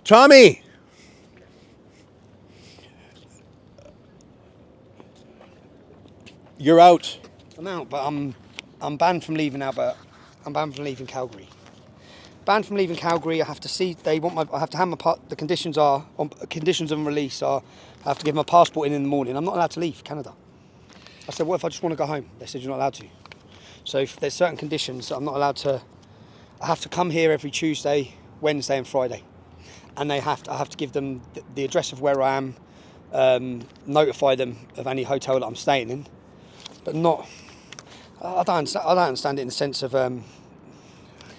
Tommy! You're out. I'm out, but I'm banned from leaving Alberta. I'm banned from leaving Calgary. Banned from leaving Calgary. I have to see. I have to have the conditions of release are. I have to give my passport in the morning. I'm not allowed to leave Canada. I said, what if I just want to go home? They said you're not allowed to. So if there's certain conditions, I'm not allowed to. I have to come here every Tuesday, Wednesday, and Friday, and I have to give them the address of where I am, notify them of any hotel that I'm staying in, but not. I don't understand it in the sense of. Do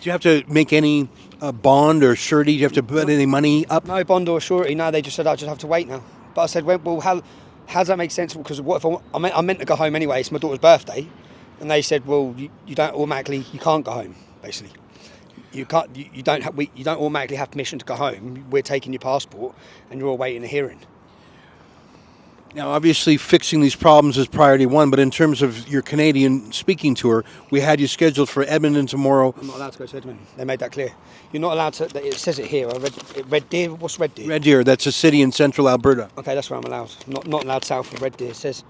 you have to make any bond or surety? Do you have to put any money up? No bond or surety. No, they just said I just have to wait now. But I said, well, how does that make sense? Because what if I meant to go home anyway? It's my daughter's birthday, and they said, well, you don't automatically, you can't go home. Basically, you don't automatically have permission to go home. We're taking your passport, and you're awaiting a hearing. Now, obviously, fixing these problems is priority one, but in terms of your Canadian speaking tour, we had you scheduled for Edmonton tomorrow. I'm not allowed to go to Edmonton. They made that clear. You're not allowed to. It says it here. Red Deer. What's Red Deer? Red Deer. That's a city in central Alberta. Okay, that's where I'm allowed. Not allowed south of Red Deer. It says,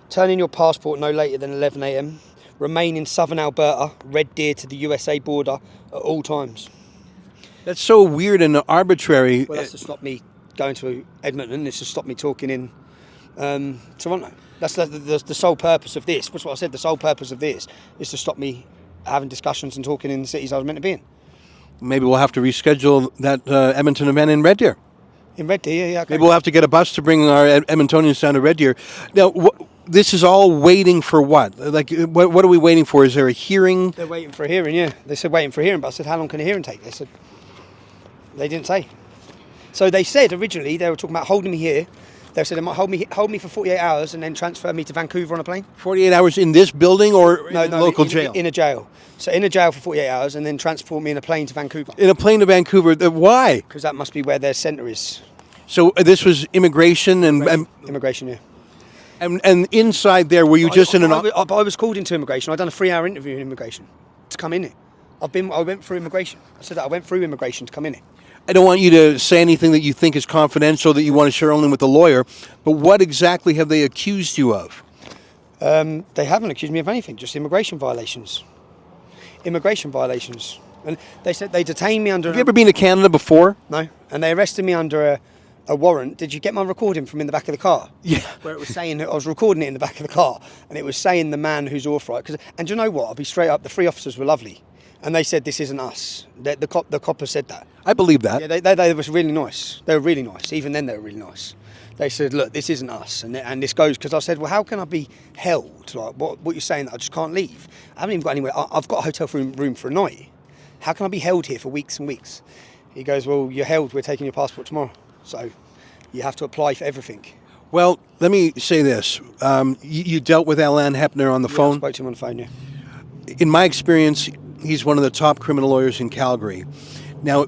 turn in your passport no later than 11 a.m. Remain in southern Alberta, Red Deer to the USA border at all times. That's so weird and arbitrary. Well, that's to stop me going to Edmonton. It's to stop me talking in Toronto. That's the sole purpose of this. That's what I said. The sole purpose of this is to stop me having discussions and talking in the cities I was meant to be in. Maybe we'll have to reschedule that Edmonton event in Red Deer. In Red Deer, yeah. Okay. Maybe we'll have to get a bus to bring our Edmontonians down to Red Deer. Now, this is all waiting for what? Like, what are we waiting for? Is there a hearing? They're waiting for a hearing, yeah. They said waiting for a hearing, but I said, how long can a hearing take? They didn't say. So they said originally they were talking about holding me here. They said they might hold me for 48 hours and then transfer me to Vancouver on a plane. 48 hours in this building or in a local jail? In a jail. So in a jail for 48 hours and then transport me in a plane to Vancouver. In a plane to Vancouver? Why? Because that must be where their centre is. So this was immigration and immigration, yeah. And inside there, were you just in an... I was called into immigration. I'd done a 3-hour interview in immigration to come in it. I went through immigration. I said that I went through immigration to come in it. I don't want you to say anything that you think is confidential that you want to share only with the lawyer, but what exactly have they accused you of? They haven't accused me of anything, just immigration violations. Immigration violations. And they said they detained me under... Have you ever been to Canada before? No. And they arrested me under a warrant. Did you get my recording from in the back of the car? Yeah. Where it was saying, I was recording it in the back of the car, and it was saying the man who's authorised. And do you know what? I'll be straight up, the 3 officers were lovely. And they said, this isn't us. The copper said that. I believe that. Yeah, they were really nice. They were really nice. Even then, they were really nice. They said, look, this isn't us. And this goes, because I said, well, how can I be held? Like, what you're saying, that I just can't leave? I haven't even got anywhere. I've got a hotel room for a night. How can I be held here for weeks and weeks? He goes, well, you're held. We're taking your passport tomorrow. So you have to apply for everything. Well, let me say this. You dealt with Alan Hepner on the phone? I spoke to him on the phone, yeah. In my experience, he's one of the top criminal lawyers in Calgary. Now,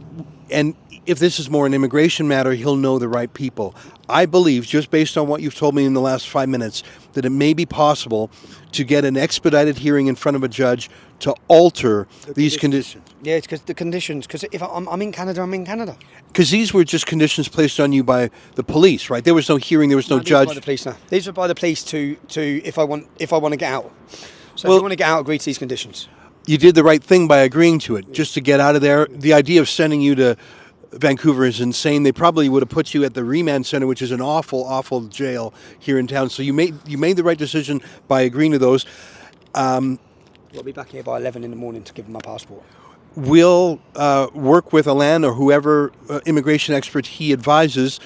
and if this is more an immigration matter, he'll know the right people. I believe, just based on what you've told me in the last 5 minutes, that it may be possible to get an expedited hearing in front of a judge to alter these conditions. Yeah, it's because the conditions, because if I'm in Canada, I'm in Canada. Because these were just conditions placed on you by the police, right? There was no hearing, there was no judge. These were by the police, no. These were by the police to if I want to get out. So if you want to get out, agree to these conditions. You did the right thing by agreeing to it, just to get out of there. The idea of sending you to Vancouver is insane. They probably would have put you at the remand center, which is an awful, awful jail here in town. So you made the right decision by agreeing to those. I'll be back here by 11 in the morning to give them my passport. We'll work with Alan or whoever immigration expert he advises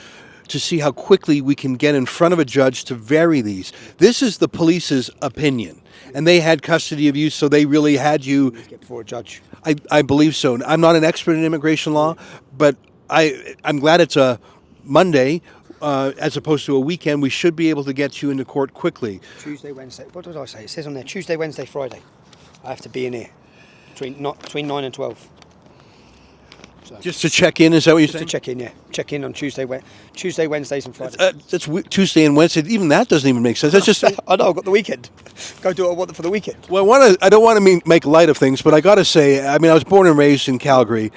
to see how quickly we can get in front of a judge to vary these. This is the police's opinion. And they had custody of you, so they really had you... Get before a judge. I believe so. I'm not an expert in immigration law, but I'm glad it's a Monday as opposed to a weekend. We should be able to get you into court quickly. Tuesday, Wednesday. What did I say? It says on there, Tuesday, Wednesday, Friday. I have to be in here between 9 and 12. So, just to check in, is that what you're saying? Just to check in, yeah. Check in on Tuesday, Wednesdays and Fridays. That's Tuesday and Wednesday. Even that doesn't even make sense. That's just... I know, I've got the weekend. Go do what I want for the weekend. Well, I don't want to make light of things, but I got to say, I mean, I was born and raised in Calgary,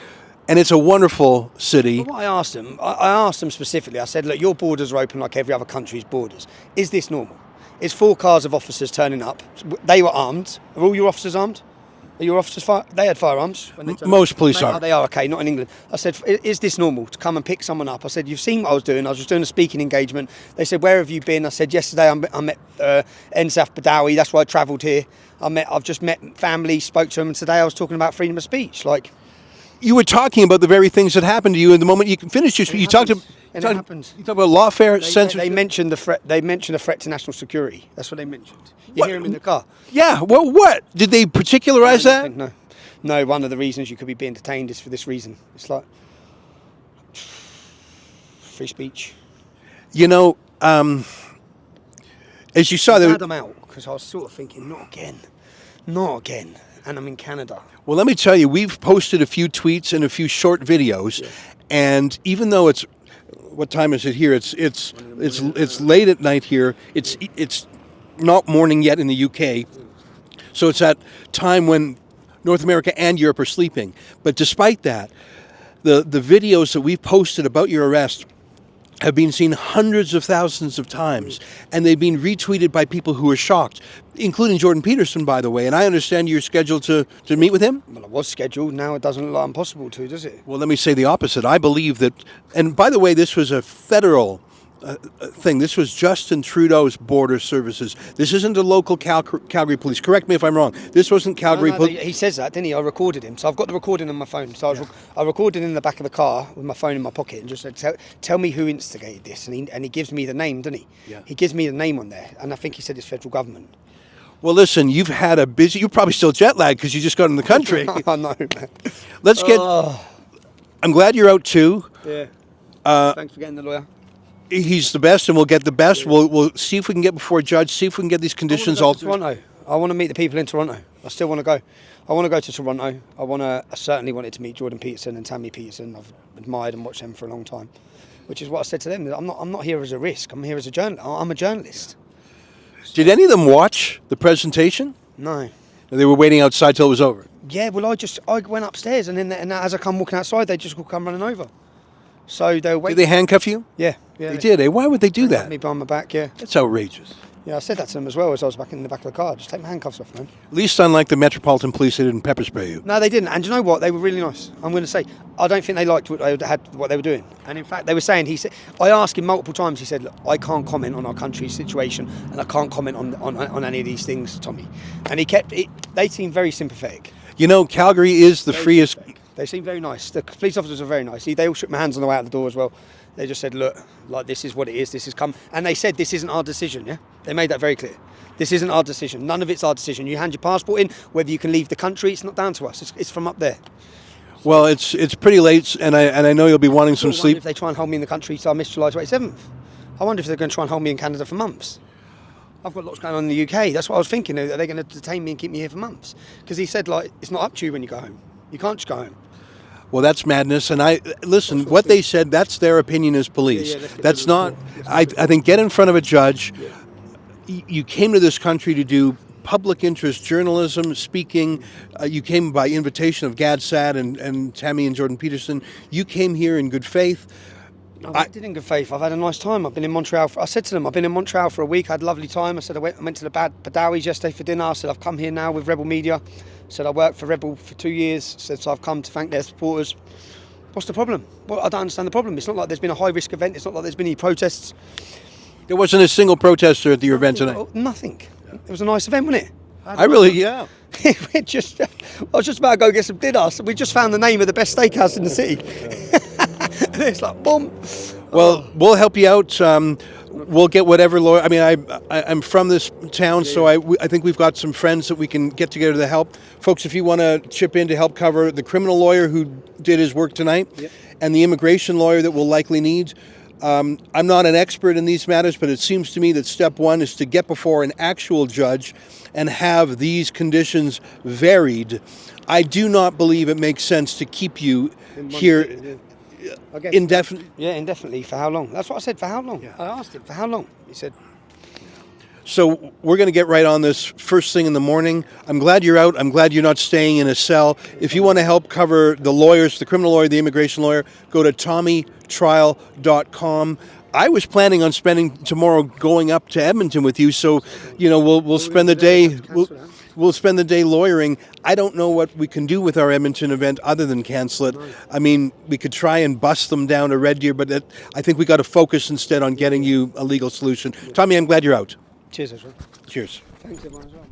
and it's a wonderful city. But what I asked them specifically, I said, look, your borders are open like every other country's borders. Is this normal? It's 4 cars of officers turning up. They were armed. Are all your officers armed? Are your officers they had firearms? When they Most police are. Oh, they are, okay, not in England. I said, is this normal to come and pick someone up? I said, you've seen what I was doing. I was just doing a speaking engagement. They said, where have you been? I said, yesterday I met Ensaf Badawi. That's why I travelled here. I've just met family, spoke to them, and today I was talking about freedom of speech. Like, you were talking about the very things that happened to you, and the moment you finished, you talked about. And it happens. You talk about lawfare, censorship. They mentioned the threat. They mentioned a threat to national security. That's what they mentioned. You hear them in the car. Yeah. Well, what did they particularize that? No. One of the reasons you could be being detained is for this reason. It's like free speech. You know, as you saw, I had them out because I was sort of thinking, not again. And I'm in Canada. Well, let me tell you, we've posted a few tweets and a few short videos, and even though it's, what time is it here? It's late at night here. It's not morning yet in the UK, so it's at time when North America and Europe are sleeping. But despite that, the videos that we've posted about your arrest have been seen hundreds of thousands of times, and they've been retweeted by people who are shocked, including Jordan Peterson, by the way. And I understand you're scheduled to meet with him? Well, I was scheduled. Now it doesn't look like impossible to, does it? Well, let me say the opposite. I believe that, and by the way, this was a federal thing. This was Justin Trudeau's border services. This isn't a local Calgary police. Correct me if I'm wrong. This wasn't Calgary police. He says that, didn't he? I recorded him. So I've got the recording on my phone. So I recorded in the back of the car with my phone in my pocket and just said, tell me who instigated this. And he gives me the name, doesn't he? Yeah. He gives me the name on there. And I think he said it's federal government. Well, listen, you've had a busy, you're probably still jet lagged because you just got in the country. I know, man. Let's get, I'm glad you're out too. Yeah. Thanks for getting the lawyer. He's the best, and we'll get the best. We'll see if we can get before a judge, see if we can get these conditions altered. Toronto. I want to meet the people in Toronto. I still want to go. I want to go to Toronto. I certainly wanted to meet Jordan Peterson and Tammy Peterson. I've admired and watched them for a long time, which is what I said to them. I'm not here as a risk. I'm here as a journalist. I'm a journalist. Did any of them watch the presentation? No. They were waiting outside till it was over. Yeah, well, I went upstairs, and as I come walking outside, they just come running over. So they were waiting. Did they handcuff you? Yeah. They did. Eh? Why would they do that? Me behind my back, yeah. That's outrageous. Yeah, I said that to them as well as I was back in the back of the car. Just take my handcuffs off, man. At least unlike the Metropolitan Police, they didn't pepper spray you. No, they didn't. And you know what? They were really nice. I'm going to say, I don't think they liked what they were doing. And in fact, they were saying, I asked him multiple times, he said, look, I can't comment on our country's situation and I can't comment on any of these things, Tommy. And they seemed very sympathetic. You know, Calgary is the freest. They seem very nice. The police officers are very nice. They all shook my hands on the way out the door as well. They just said, look, like, this is what it is. This has come. And they said, this isn't our decision, yeah? They made that very clear. This isn't our decision. None of it's our decision. You hand your passport in, whether you can leave the country, it's not down to us. It's from up there. Well, it's pretty late, and I know you'll be wanting some sleep. If they try and hold me in the country, so I miss July 27th. I wonder if they're going to try and hold me in Canada for months. I've got lots going on in the UK. That's what I was thinking. Are they going to detain me and keep me here for months? Because he said, like, it's not up to you when you go home. You can't just go home. Well, that's madness. And listen, what they said, that's their opinion as police. That's not, I think, get in front of a judge. Yeah. You came to this country to do public interest journalism, speaking. You came by invitation of Gad Sad and Tammy and Jordan Peterson. You came here in good faith. I did in good faith. I've had a nice time. I've been in Montreal. I said to them, I've been in Montreal for a week. I had a lovely time. I said I went to the Badawis yesterday for dinner. I said I've come here now with Rebel Media. I said I worked for Rebel for 2 years. I said so I've come to thank their supporters. What's the problem? Well, I don't understand the problem. It's not like there's been a high risk event. It's not like there's been any protests. There wasn't a single protester at your event tonight. Nothing. It was a nice event, wasn't it? I was just about to go get some dinner. So we just found the name of the best steakhouse in the city. And it's like, boom. Well, we'll help you out. We'll get whatever lawyer. I mean, I'm from this town, so I think we've got some friends that we can get together to help. Folks, if you want to chip in to help cover the criminal lawyer who did his work tonight, and the immigration lawyer that we'll likely need. I'm not an expert in these matters, but it seems to me that step one is to get before an actual judge and have these conditions varied. I do not believe it makes sense to keep you here indefinitely. Yeah, indefinitely. For how long? That's what I said. For how long? Yeah. I asked him, for how long? He said... So we're going to get right on this first thing in the morning. I'm glad you're out. I'm glad you're not staying in a cell. If you want to help cover the lawyers, the criminal lawyer, the immigration lawyer, go to TommyTrial.com. I was planning on spending tomorrow going up to Edmonton with you, so we'll spend the day. We'll spend the day lawyering. I don't know what we can do with our Edmonton event other than cancel it. I mean, we could try and bust them down to Red Deer, but I think we got to focus instead on getting you a legal solution. Tommy, I'm glad you're out. Cheers, Ezra. Cheers. Thanks, everyone, as well.